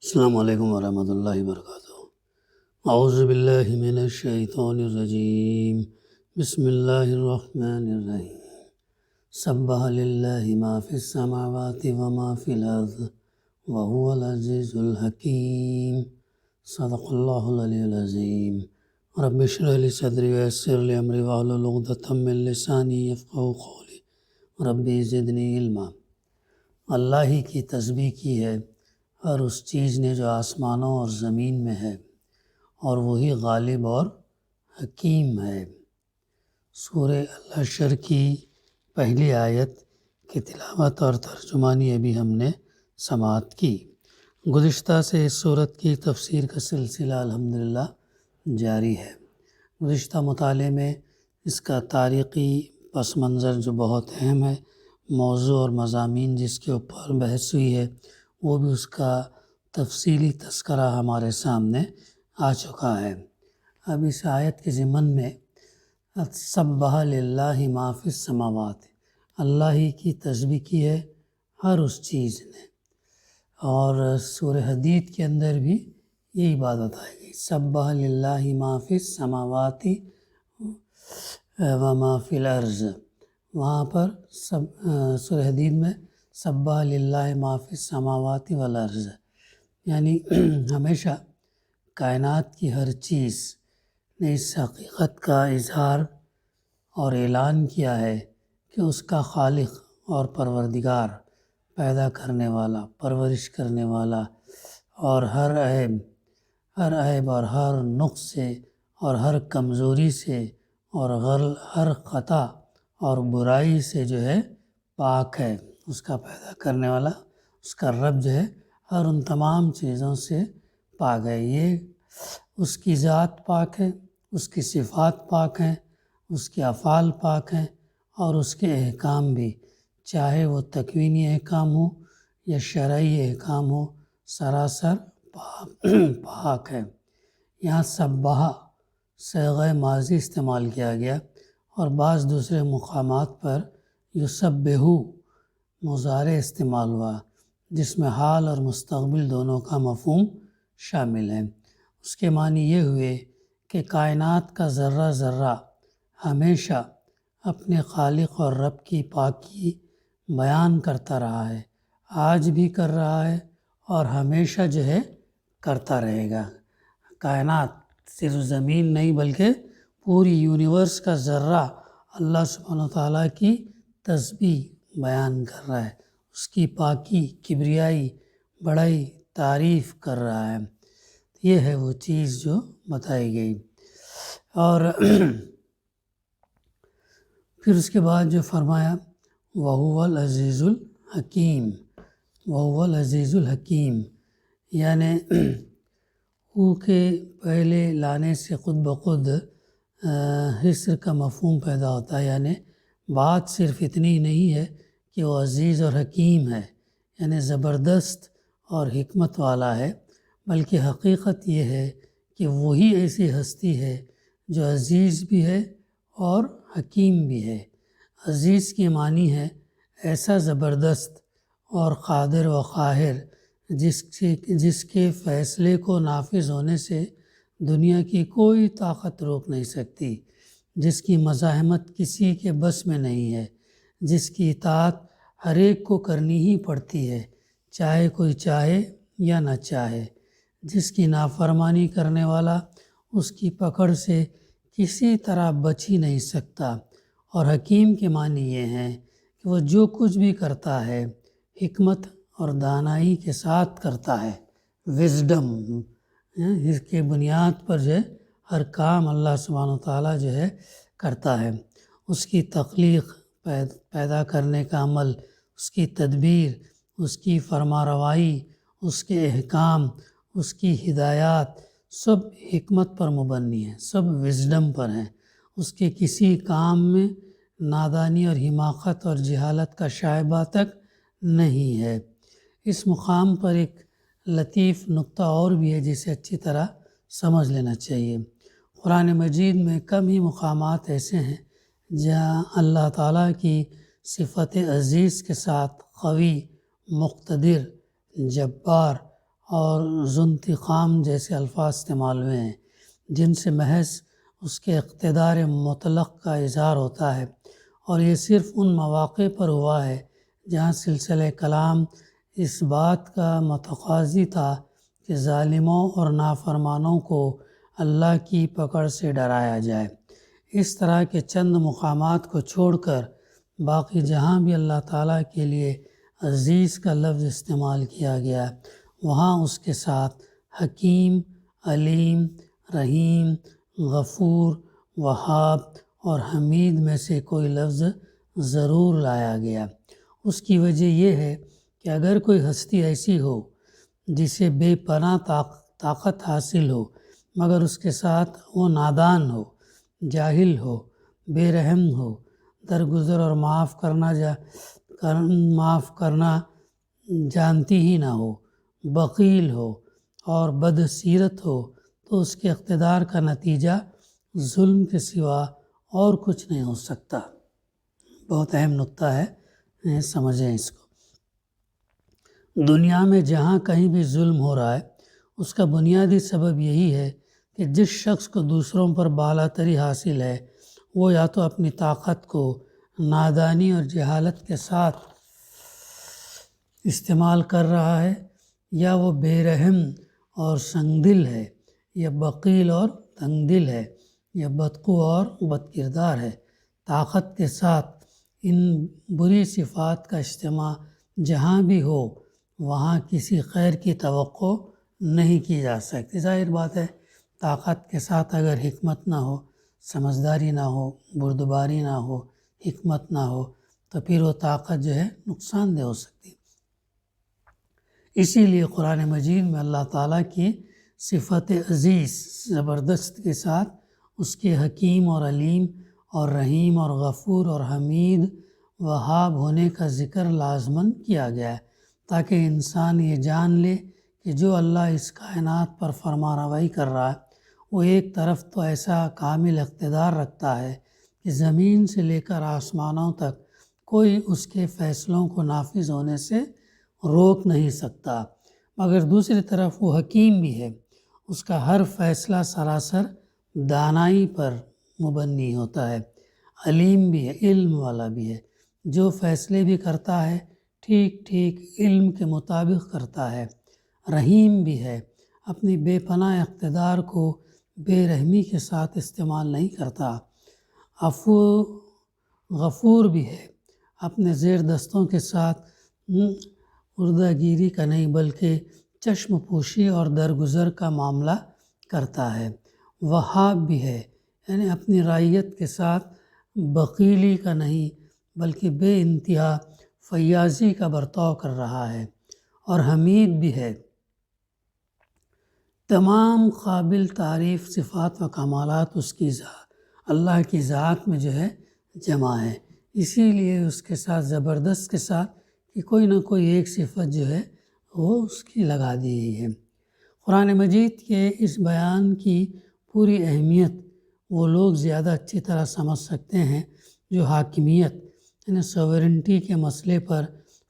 السلام علیکم ورحمۃ اللہ وبرکاتہ۔ اعوذ باللہ من الشیطان الرجیم، بسم اللہ الرحمن الرحیم۔ سبح للہ ما فی السماوات وما فی الارض وهو العزیز الحکیم۔ صدق اللہ العلی العظیم۔ رب اشرح لی صدری ویسر لی امری واحلل عقدۃ من لسانی یفقہوا قولی ربی زدنی علما۔ اللہ ہی کی تسبیح کی ہے اور اس چیز نے جو آسمانوں اور زمین میں ہے، اور وہی غالب اور حکیم ہے۔ سورہ الحشر کی پہلی آیت کی تلاوت اور ترجمانی ابھی ہم نے سماعت کی۔ گزشتہ سے اس سورت کی تفسیر کا سلسلہ الحمدللہ جاری ہے۔ گزشتہ مطالعے میں اس کا تاریخی پس منظر جو بہت اہم ہے، موضوع اور مضامین جس کے اوپر بحث ہوئی ہے، وہ بھی اس کا تفصیلی تذکرہ ہمارے سامنے آ چکا ہے۔ اب اس آیت کے ضمن میں سبح للہ ما فی السماوات، اللہ ہی کی تسبیح کی ہے ہر اس چیز نے، اور سورہ حدید کے اندر بھی یہی بات بتائی گئی، سبح للہ ما فی السماوات وما فی الارض۔ وہاں پر سورہ حدید میں سبح للہ ما فی السماوات والارض، یعنی ہمیشہ کائنات کی ہر چیز نے اس حقیقت کا اظہار اور اعلان کیا ہے کہ اس کا خالق اور پروردگار، پیدا کرنے والا، پرورش کرنے والا، اور ہر عیب اور ہر نقص سے اور ہر کمزوری سے اور ہر خطا اور برائی سے جو ہے پاک ہے۔ اس کا پیدا کرنے والا، اس کا رب جو ہے ہر ان تمام چیزوں سے پاک ہے۔ یہ اس کی ذات پاک ہے، اس کی صفات پاک ہیں، اس کے افعال پاک ہیں، اور اس کے احکام بھی، چاہے وہ تکوینی احکام ہو یا شرعی احکام ہو، سراسر پاک ہے۔ یہاں سبح صیغہ ماضی استعمال کیا گیا، اور بعض دوسرے مقامات پر یسبح مضارع استعمال ہوا، جس میں حال اور مستقبل دونوں کا مفہوم شامل ہے۔ اس کے معنی یہ ہوئے کہ کائنات کا ذرہ ذرہ ہمیشہ اپنے خالق اور رب کی پاکی بیان کرتا رہا ہے، آج بھی کر رہا ہے اور ہمیشہ جو ہے کرتا رہے گا۔ کائنات صرف زمین نہیں بلکہ پوری یونیورس کا ذرہ اللہ سبحانہ وتعالیٰ کی تسبیح بیان کر رہا ہے، اس کی پاکی، کبریائی، بڑائی، تعریف کر رہا ہے۔ یہ ہے وہ چیز جو بتائی گئی۔ اور پھر اس کے بعد جو فرمایا وَهُوَ الْعَزِيزُ الْحَكِيمُ، وَهُوَ الْعَزِيزُ الْحَكِيمُ، یعنی او کے پہلے لانے سے خود بخود حصر کا مفہوم پیدا ہوتا ہے، یعنی بات صرف اتنی نہیں ہے کہ وہ عزیز اور حکیم ہے، یعنی زبردست اور حکمت والا ہے، بلکہ حقیقت یہ ہے کہ وہی ایسی ہستی ہے جو عزیز بھی ہے اور حکیم بھی ہے۔ عزیز کی معنی ہے ایسا زبردست اور قادر و قاہر جس کے فیصلے کو نافذ ہونے سے دنیا کی کوئی طاقت روک نہیں سکتی، جس کی مزاحمت کسی کے بس میں نہیں ہے، جس کی اطاعت ہر ایک کو کرنی ہی پڑتی ہے، چاہے کوئی چاہے یا نہ چاہے، جس کی نافرمانی کرنے والا اس کی پکڑ سے کسی طرح بچ ہی نہیں سکتا۔ اور حکیم کے معنی یہ ہیں کہ وہ جو کچھ بھی کرتا ہے حکمت اور دانائی کے ساتھ کرتا ہے، وزڈم، اس کے بنیاد پر جو ہے ہر کام اللہ سبحانہ وتعالیٰ جو ہے کرتا ہے۔ اس کی تخلیق، پیدا کرنے کا عمل، اس کی تدبیر، اس کی فرمانروائی، اس کے احکام، اس کی ہدایات، سب حکمت پر مبنی ہیں، سب وزڈم پر ہیں۔ اس کے کسی کام میں نادانی اور حماقت اور جہالت کا شائبہ تک نہیں ہے۔ اس مقام پر ایک لطیف نقطہ اور بھی ہے جسے اچھی طرح سمجھ لینا چاہیے۔ قرآن مجید میں کم ہی مقامات ایسے ہیں جہاں اللہ تعالیٰ کی صفت عزیز کے ساتھ قوی، مقتدر، جبار اور ذو انتقام جیسے الفاظ استعمال ہوئے ہیں، جن سے محض اس کے اقتدار مطلق کا اظہار ہوتا ہے، اور یہ صرف ان مواقع پر ہوا ہے جہاں سلسلہ کلام اس بات کا متقاضی تھا کہ ظالموں اور نافرمانوں کو اللہ کی پکڑ سے ڈرایا جائے۔ اس طرح کے چند مقامات کو چھوڑ کر باقی جہاں بھی اللہ تعالیٰ کے لیے عزیز کا لفظ استعمال کیا گیا وہاں اس کے ساتھ حکیم، علیم، رحیم، غفور، وہاب اور حمید میں سے کوئی لفظ ضرور لایا گیا۔ اس کی وجہ یہ ہے کہ اگر کوئی ہستی ایسی ہو جسے بے پناہ طاقت حاصل ہو مگر اس کے ساتھ وہ نادان ہو، جاہل ہو، بے رحم ہو، درگزر اور معاف کرنا جانتی ہی نہ ہو، بخیل ہو اور بد سیرت ہو، تو اس کے اقتدار کا نتیجہ ظلم کے سوا اور کچھ نہیں ہو سکتا۔ بہت اہم نقطہ ہے، سمجھیں اس کو۔ دنیا میں جہاں کہیں بھی ظلم ہو رہا ہے اس کا بنیادی سبب یہی ہے کہ جس شخص کو دوسروں پر بالاتری حاصل ہے وہ یا تو اپنی طاقت کو نادانی اور جہالت کے ساتھ استعمال کر رہا ہے، یا وہ بے رحم اور سنگ دل ہے، یا بخیل اور تنگ دل ہے، یا بدخو اور بد کردار ہے۔ طاقت کے ساتھ ان بری صفات کا اجتماع جہاں بھی ہو وہاں کسی خیر کی توقع نہیں کی جا سکتی۔ ظاہر بات ہے طاقت کے ساتھ اگر حکمت نہ ہو، سمجھداری نہ ہو، بردباری نہ ہو، حکمت نہ ہو تو پھر وہ طاقت جو ہے نقصان دہ ہو سکتی۔ اسی لیے قرآن مجید میں اللہ تعالیٰ کی صفت عزیز زبردست کے ساتھ اس کے حکیم اور علیم اور رحیم اور غفور اور حمید وہاب ہونے کا ذکر لازماً کیا گیا ہے تاکہ انسان یہ جان لے کہ جو اللہ اس کائنات پر فرما روائی کر رہا ہے وہ ایک طرف تو ایسا کامل اقتدار رکھتا ہے کہ زمین سے لے کر آسمانوں تک کوئی اس کے فیصلوں کو نافذ ہونے سے روک نہیں سکتا، مگر دوسری طرف وہ حکیم بھی ہے، اس کا ہر فیصلہ سراسر دانائی پر مبنی ہوتا ہے، علیم بھی ہے، علم والا بھی ہے، جو فیصلے بھی کرتا ہے ٹھیک ٹھیک علم کے مطابق کرتا ہے، رحیم بھی ہے، اپنی بے پناہ اقتدار کو بے رحمی کے ساتھ استعمال نہیں کرتا، عفو غفور بھی ہے، اپنے زیر دستوں کے ساتھ اردہ گیری کا نہیں بلکہ چشم پوشی اور درگزر کا معاملہ کرتا ہے، وہاب بھی ہے، یعنی اپنی رعیت کے ساتھ بخیلی کا نہیں بلکہ بے انتہا فیاضی کا برتاؤ کر رہا ہے، اور حمید بھی ہے۔ تمام قابل تعریف صفات و کمالات اس کی اللہ کی ذات میں جو ہے جمع ہے، اسی لیے اس کے ساتھ زبردست کے ساتھ کہ کوئی نہ کوئی ایک صفت جو ہے وہ اس کی لگا دی گئی ہے۔ قرآن مجید کے اس بیان کی پوری اہمیت وہ لوگ زیادہ اچھی طرح سمجھ سکتے ہیں جو حاکمیت یعنی سوورنٹی کے مسئلے پر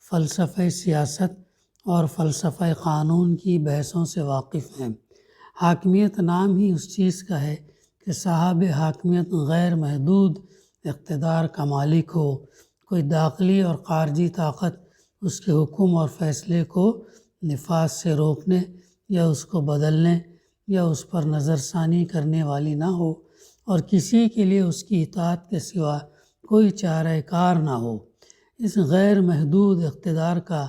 فلسفہ سیاست اور فلسفہ قانون کی بحثوں سے واقف ہیں۔ حاکمیت نام ہی اس چیز کا ہے کہ صاحب حاکمیت غیر محدود اقتدار کا مالک ہو، کوئی داخلی اور خارجی طاقت اس کے حکم اور فیصلے کو نفاذ سے روکنے یا اس کو بدلنے یا اس پر نظر ثانی کرنے والی نہ ہو، اور کسی کے لیے اس کی اطاعت کے سوا کوئی چارہ کار نہ ہو۔ اس غیر محدود اقتدار کا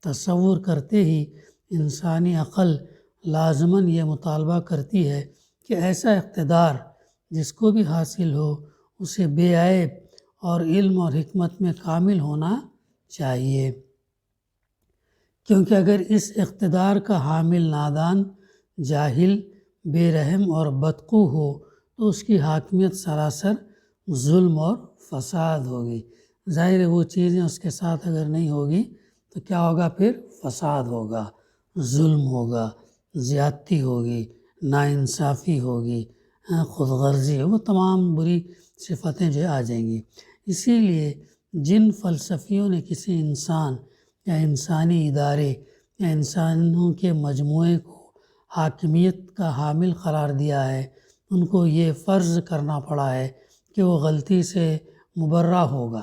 تصور کرتے ہی انسانی عقل لازماً یہ مطالبہ کرتی ہے کہ ایسا اقتدار جس کو بھی حاصل ہو اسے بے عیب اور علم اور حکمت میں کامل ہونا چاہیے، کیونکہ اگر اس اقتدار کا حامل نادان، جاہل، بے رحم اور بدخو ہو تو اس کی حاکمیت سراسر ظلم اور فساد ہوگی۔ ظاہر ہے وہ چیزیں اس کے ساتھ اگر نہیں ہوگی تو کیا ہوگا؟ پھر فساد ہوگا، ظلم ہوگا، زیادتی ہوگی، ناانصافی ہوگی، خود غرضی وہ تمام بری صفتیں جو آ جائیں گی۔ اسی لیے جن فلسفیوں نے کسی انسان یا انسانی ادارے یا انسانوں کے مجموعے کو حاکمیت کا حامل قرار دیا ہے، ان کو یہ فرض کرنا پڑا ہے کہ وہ غلطی سے مبرہ ہوگا،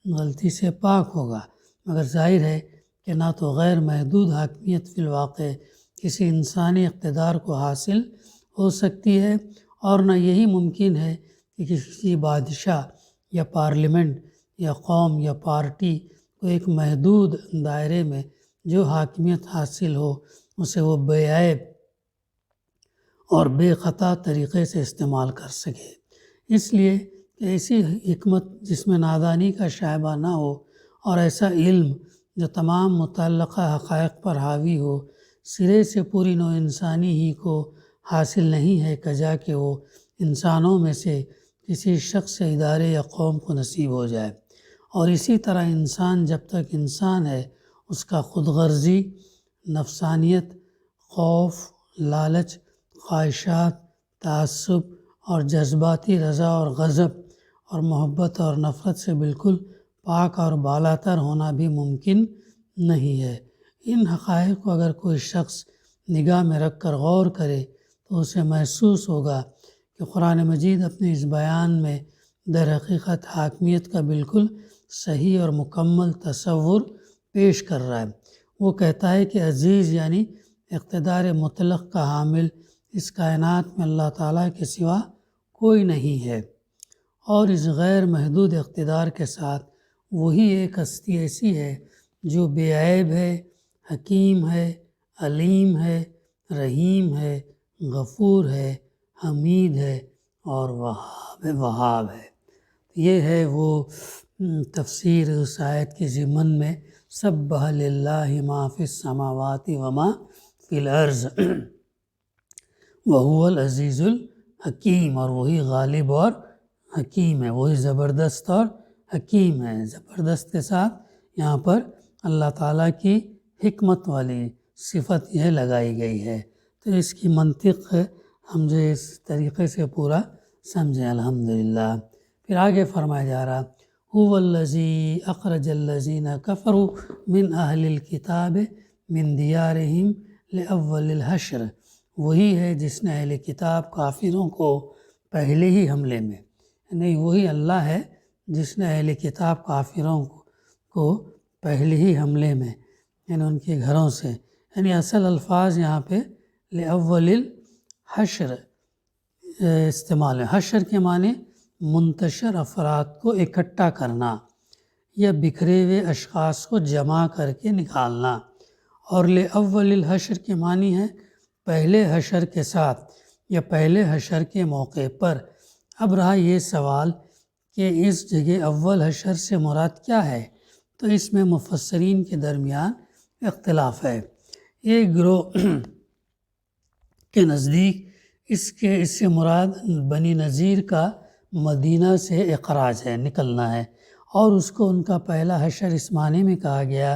غلطی سے پاک ہوگا، مگر ظاہر ہے کہ نہ تو غیر محدود حاکمیت فی الواقع کسی انسانی اقتدار کو حاصل ہو سکتی ہے، اور نہ یہی ممکن ہے کہ کسی بادشاہ یا پارلیمنٹ یا قوم یا پارٹی کو ایک محدود دائرے میں جو حاکمیت حاصل ہو اسے وہ بے عیب اور بے خطا طریقے سے استعمال کر سکے۔ اس لیے کہ ایسی حکمت جس میں نادانی کا شائبہ نہ ہو اور ایسا علم جو تمام متعلقہ حقائق پر حاوی ہو، سرے سے پوری نوع انسانی ہی کو حاصل نہیں ہے، کجا کہ وہ انسانوں میں سے کسی شخص، ادارے یا قوم کو نصیب ہو جائے۔ اور اسی طرح انسان جب تک انسان ہے اس کا خود غرضی، نفسانیت، خوف، لالچ، خواہشات، تعصب اور جذباتی رضا اور غضب اور محبت اور نفرت سے بالکل پاک اور بالاتر ہونا بھی ممکن نہیں ہے۔ ان حقائق کو اگر کوئی شخص نگاہ میں رکھ کر غور کرے تو اسے محسوس ہوگا کہ قرآن مجید اپنے اس بیان میں در حقیقت حاکمیت کا بالکل صحیح اور مکمل تصور پیش کر رہا ہے۔ وہ کہتا ہے کہ عزیز یعنی اقتدار مطلق کا حامل اس کائنات میں اللہ تعالیٰ کے سوا کوئی نہیں ہے، اور اس غیر محدود اقتدار کے ساتھ وہی ایک ہستی ایسی ہے جو بے عیب ہے، حکیم ہے، علیم ہے، رحیم ہے، غفور ہے، حمید ہے اور وہاب ہے۔ یہ ہے وہ تفسیر اس آیت کے ضمن میں سبح للہ ما فی السماوات وما فی الارض وہو العزیز الحکیم، اور وہی غالب اور حکیم ہے، وہی زبردست اور حکیم ہے۔ زبردست کے ساتھ یہاں پر اللہ تعالیٰ کی حکمت والی صفت یہ لگائی گئی ہے، تو اس کی منطق ہم جو اس طریقے سے پورا سمجھیں الحمدللہ۔ پھر آگے فرمایا جا رہا هو الذی اخرج الذین کفروا من اہل الکتاب من دیارہم لاول الحشر، وہی ہے جس نے اہل کتاب کافروں کو پہلے ہی حملے میں، یعنی وہی اللہ ہے جس نے اہل کتاب کافروں کو پہلے ہی حملے میں، یعنی ان کے گھروں سے، یعنی اصل الفاظ یہاں پہ لاول الحشر استعمال ہے۔ حشر کے معنی منتشر افراد کو اکٹھا کرنا یا بکھرے ہوئے اشخاص کو جمع کر کے نکالنا، اور لاول الحشر کے معنی ہے پہلے حشر کے ساتھ یا پہلے حشر کے موقع پر۔ اب رہا یہ سوال کہ اس جگہ اول حشر سے مراد کیا ہے، تو اس میں مفسرین کے درمیان اختلاف ہے۔ ایک گروہ کے نزدیک اس سے مراد بنی نذیر کا مدینہ سے اخراج ہے، نکلنا ہے، اور اس کو ان کا پہلا حشر اس معنی میں کہا گیا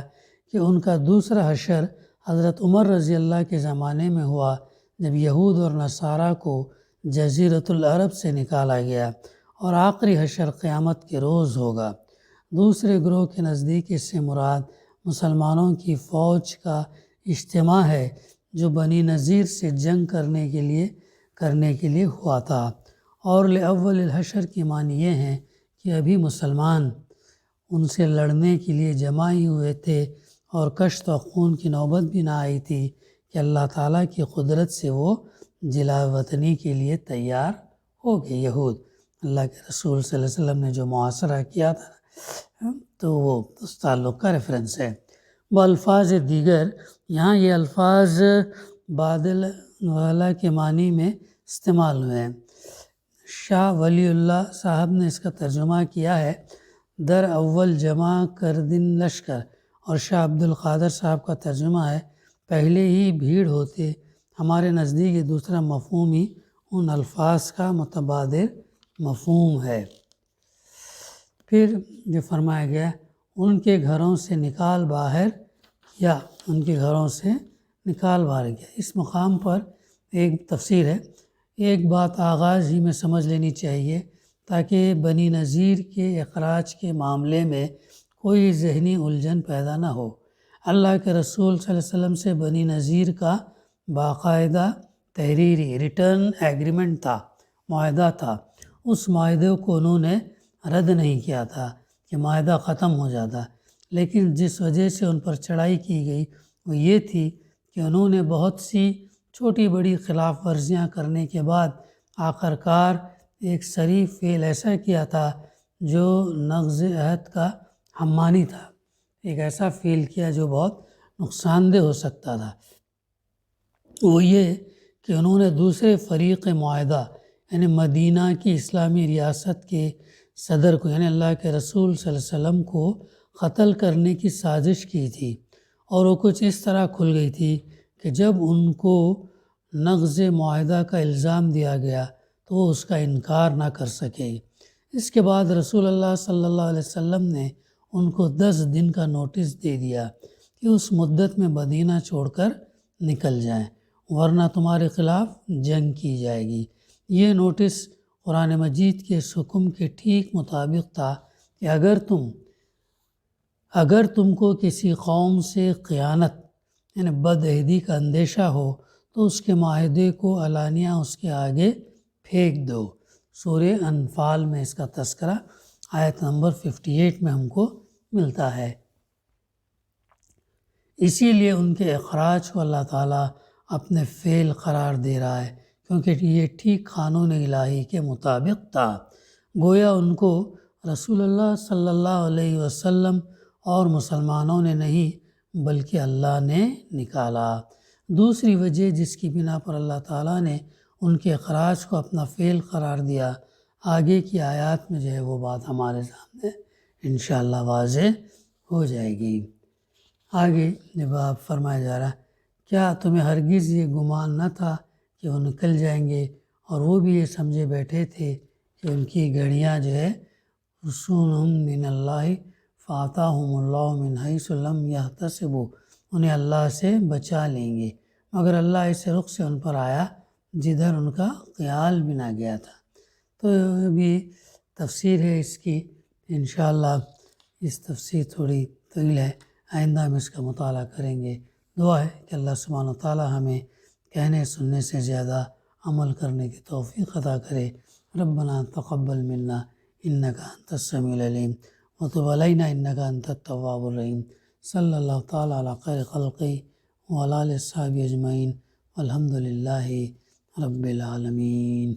کہ ان کا دوسرا حشر حضرت عمر رضی اللہ کے زمانے میں ہوا، جب یہود اور نصارہ کو جزیرۃ العرب سے نکالا گیا، اور آخری حشر قیامت کے روز ہوگا۔ دوسرے گروہ کے نزدیک اس سے مراد مسلمانوں کی فوج کا اجتماع ہے جو بنی نذیر سے جنگ کرنے کے لیے ہوا تھا، اور لاول الحشر کی معنی یہ ہے کہ ابھی مسلمان ان سے لڑنے کے لیے جمع ہی ہوئے تھے، اور کشت و خون کی نوبت بھی نہ آئی تھی کہ اللہ تعالیٰ کی قدرت سے وہ جلا وطنی کے لیے تیار ہو گئے۔ یہود اللہ کے رسول صلی اللہ علیہ وسلم نے جو محاصرہ کیا تھا تو وہ اس تعلق کا ریفرنس ہے۔ بالفاظ دیگر یہاں یہ الفاظ بادل والا کے معنی میں استعمال ہوئے ہیں۔ شاہ ولی اللہ صاحب نے اس کا ترجمہ کیا ہے در اول جمع کردن لشکر، اور شاہ عبد القادر صاحب کا ترجمہ ہے پہلے ہی بھیڑ ہوتے۔ ہمارے نزدیک یہ دوسرا مفہوم ہی ان الفاظ کا متبادر مفہوم ہے۔ پھر جو فرمایا گیا ان کے گھروں سے نکال باہر کیا، ان کے گھروں سے نکال باہر کیا، اس مقام پر ایک تفسیر ہے۔ ایک بات آغاز ہی میں سمجھ لینی چاہیے تاکہ بنی نذیر کے اخراج کے معاملے میں کوئی ذہنی الجھن پیدا نہ ہو۔ اللہ کے رسول صلی اللہ علیہ وسلم سے بنی نذیر کا باقاعدہ تحریری ریٹرن ایگریمنٹ تھا، معاہدہ تھا۔ اس معاہدے کو انہوں نے رد نہیں کیا تھا کہ معاہدہ ختم ہو جاتا، لیکن جس وجہ سے ان پر چڑھائی کی گئی وہ یہ تھی کہ انہوں نے بہت سی چھوٹی بڑی خلاف ورزیاں کرنے کے بعد آخرکار ایک صریح فعل ایسا کیا تھا جو نقض عہد کا حمانی تھا، ایک ایسا فعل کیا جو بہت نقصان دہ ہو سکتا تھا۔ وہ یہ کہ انہوں نے دوسرے فریق معاہدہ یعنی مدینہ کی اسلامی ریاست کے صدر کو یعنی اللہ کے رسول صلی اللہ علیہ وسلم کو قتل کرنے کی سازش کی تھی، اور وہ کچھ اس طرح کھل گئی تھی کہ جب ان کو نقض معاہدہ کا الزام دیا گیا تو وہ اس کا انکار نہ کر سکے۔ اس کے بعد رسول اللہ صلی اللہ علیہ وسلم نے ان کو 10 دن کا نوٹس دے دیا کہ اس مدت میں مدینہ چھوڑ کر نکل جائیں ورنہ تمہارے خلاف جنگ کی جائے گی۔ یہ نوٹس قرآن مجید کے اس حکم کے ٹھیک مطابق تھا کہ اگر تم کو کسی قوم سے خیانت یعنی بدعہدی کا اندیشہ ہو تو اس کے معاہدے کو علانیہ اس کے آگے پھینک دو۔ سورہ انفال میں اس کا تذکرہ آیت نمبر 58 میں ہم کو ملتا ہے۔ اسی لیے ان کے اخراج کو اللہ تعالیٰ اپنے فعل قرار دے رہا ہے کیونکہ یہ ٹھیک قانون الہی کے مطابق تھا۔ گویا ان کو رسول اللہ صلی اللہ علیہ وسلم اور مسلمانوں نے نہیں بلکہ اللہ نے نکالا۔ دوسری وجہ جس کی بنا پر اللہ تعالیٰ نے ان کے اخراج کو اپنا فعل قرار دیا، آگے کی آیات میں جو ہے وہ بات ہمارے سامنے انشاءاللہ واضح ہو جائے گی۔ آگے جب آپ فرمایا جا رہا کیا تمہیں ہرگز یہ گمان نہ تھا کہ وہ نکل جائیں گے، اور وہ بھی یہ سمجھے بیٹھے تھے کہ ان کی گھڑیاں جو ہے رسولہم من اللہ فآتاہم اللہ من حیث لم یحتسبوا، انہیں اللہ سے بچا لیں گے، مگر اللہ اس رخ سے ان پر آیا جدھر ان کا خیال بھی نہ گیا تھا۔ تو ابھی تفسیر ہے اس کی، انشاءاللہ اس تفسیر تھوڑی طویل ہے، آئندہ ہم اس کا مطالعہ کریں گے۔ دعا ہے کہ اللہ سبحانہ وتعالی ہمیں کہنے سننے سے زیادہ عمل کرنے کی توفیق عطا کرے۔ ربنا تقبل منا انک انت السمیع العلیم وتب علینا انک انت التواب الرحیم۔ صلی اللہ تعالیٰ علی خیر خلقہ وعلی آلہ وصحبہ اجمعین والحمد للہ رب العالمین۔